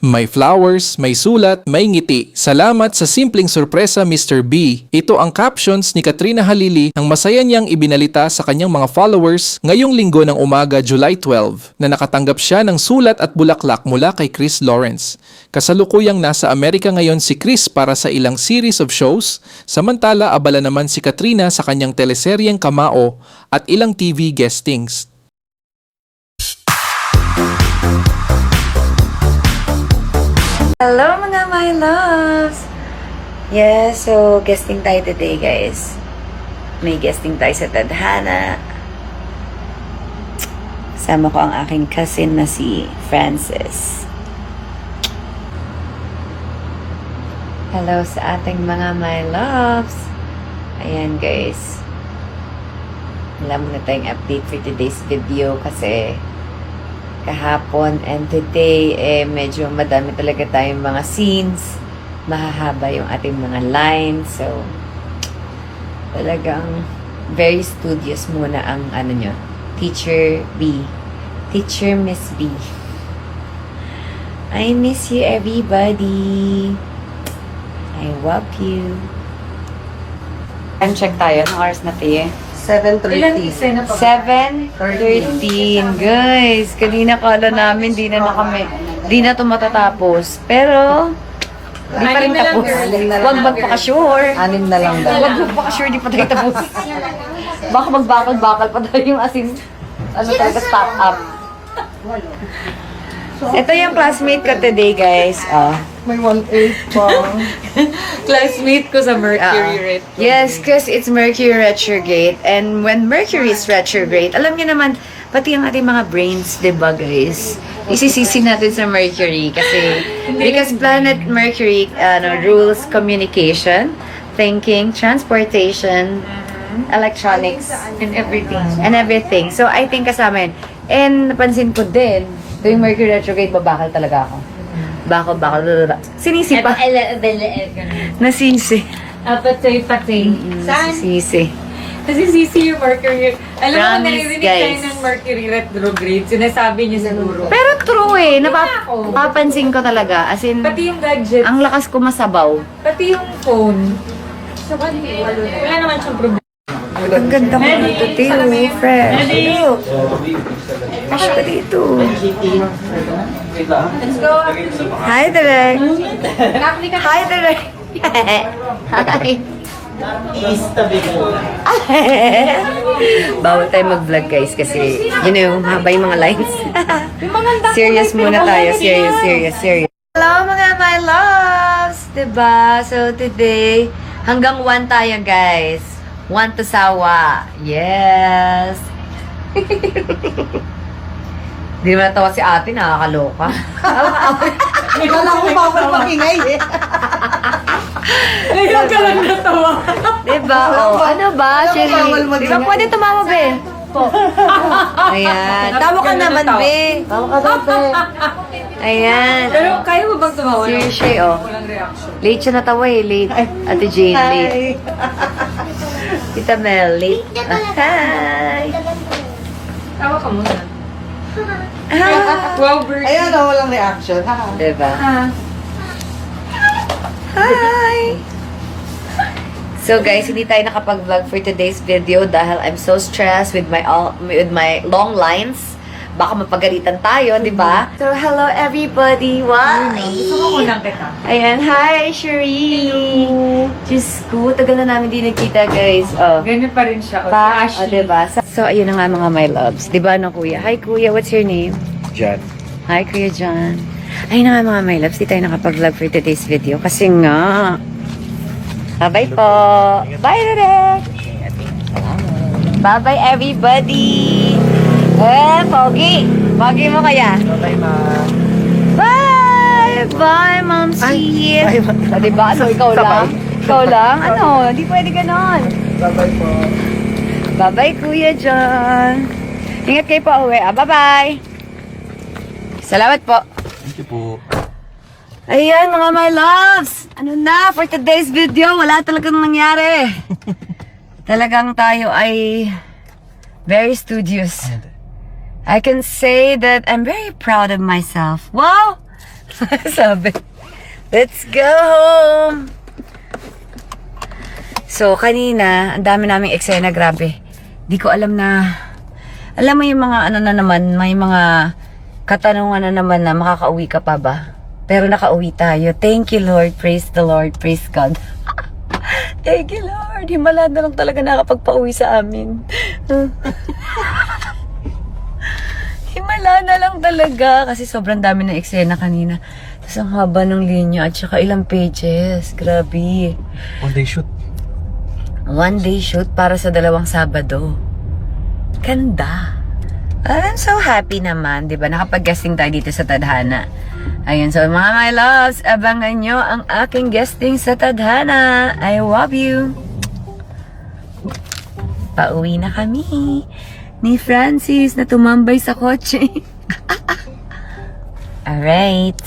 May flowers, may sulat, may ngiti. Salamat sa simpleng sorpresa, Mr. B. Ito ang captions ni Katrina Halili ang masaya niyang ibinalita sa kanyang mga followers ngayong linggo ng umaga, July 12, na nakatanggap siya ng sulat at bulaklak mula kay Chris Lawrence. Kasalukuyang nasa Amerika ngayon si Chris para sa ilang series of shows, samantala abala naman si Katrina sa kanyang teleseryeng Kamao at ilang TV guestings. Hello mga my loves! Yes, so guesting tayo today guys. May guesting tayo sa Tadhana. Kasama ko ang aking cousin na si Francis. Hello sa ating mga my loves. Ayan guys. Wala muna tayong update for today's video kasi kahapon and today medyo madami talaga tayong mga scenes, mahahaba yung ating mga lines, so talagang very studious muna ang Teacher B, Teacher Miss B. I miss you everybody, I love you. Time check tayo, anong oras na tayo? 7:30. 7:13. Guys, kanina kala namin di na to matatapos. Pero, di pa rin tapos. Huwag magpaka-sure. 6 na lang daw. Huwag magpaka-sure, di pa tayo tapos. Baka magbakal-bakal pa tayo yung asin. Talaga stop up. Ito yung classmate ko today, guys. May 1/8 pa. Classmate ko sa Mercury retrograde. Yes, because it's Mercury retrograde. And when Mercury is retrograde, alam niyo naman, pati ang ating mga brains, diba guys? Isisisi natin sa Mercury kasi because planet Mercury rules communication, thinking, transportation, electronics, and everything. So I think kasama yun. And napansin ko din, tuwing Mercury retrograde, babakal talaga ako. Bakal. Sinisi pa. Nasisi. Patay. Saan? Nasisi. Kasi sisi yung Mercury. Alam mo, Promise, naririnig tayo guys. ng Mercury retrograde. Sinasabi niya siguro. Pero true napapansin ko talaga. As in, Pati yung gadget. ang lakas ko masabaw. Pati yung phone. Wala naman siyang problema. Ang ganda ko dito, Teo. Fresh. Fresh ka dito. Let's go. Hi, Derek. Hi, Derek. Hi. Bawal tayo mag-vlog guys kasi mahaba yung mga lines. Serious muna tayo. Serious. Hello mga my loves! Diba? So today, hanggang 1 tayo guys. 1 to sawa. Yes! Di naman natawa si ate, nakakaloka. Wala akong bawal makingay eh. Ngayon ka lang natawa. Diba? Ano ba? Alam ko, Sherry? bawal magingay. Diba pwede tumawa, be? Ayan. Tawa ka naman, be. Tama ka daw, te. Ayan. Pero kaya mo bang tumawa? Seriously, Walang reaction. Late siya natawa eh. Late. Ate Jane, late. Tita Mel, late. Hi. Tawa ka muna. Ah, Wow, bird. Ayan o, walang reaction. Ha? diba? Hi! So guys, hindi tayo nakapag-vlog for today's video dahil I'm so stressed with my long lines. Baka mapagalitan tayo, di ba? So hello everybody! Wow! Gusto ko kulang kita. Ayan, hi Cherie! Diyos ko, tagal na namin di nagkita guys. Oh. Ganyan pa rin siya. Pa, Ashley. diba? So, ayun na nga mga my loves. Diba no, kuya? Hi, kuya. What's your name? Jan. Hi, Kuya John. Ayun na nga mga my loves. Di tayo nakapag-vlog for today's video. Kasi nga. Bye-bye po. Bye, Derek. Bye-bye, everybody. Pogi. Pogi mo kaya? Bye, ma. Bye! Bye, Mom Sid. Bye, ma. O, diba? So, ikaw lang? Ikaw lang? Ano? Di pwede ganon. Bye-bye po. Bye-bye, Kuya John. Ingat kayo pa uwi. Bye-bye. Salamat po. Thank you po. Ayan, mga my loves. Ano na, for today's video, wala talagang nangyari. Talagang tayo ay very studious. I can say that I'm very proud of myself. Wow! Sabi, let's go home. So, kanina, ang dami naming eksena, grabe. Di ko alam na, alam mo yung mga ano na naman, may mga katanungan na naman na makakauwi ka pa ba? Pero nakauwi tayo. Thank you, Lord. Praise the Lord. Praise God. Thank you, Lord. Himala na lang talaga nakapagpauwi sa amin. Himala na lang talaga kasi sobrang dami ng eksena kanina. Tapos ang haba ng linya at saka ilang pages. Grabe. One day shoot. One day shoot para sa 2 Sabado. Ganda. I'm so happy naman, di ba? Nakapag-guesting tayo dito sa Tadhana. Ayun, so mga my loves, abangan nyo ang aking guesting sa Tadhana. I love you. Pauwi na kami ni Francis na tumambay sa kotse. Alright.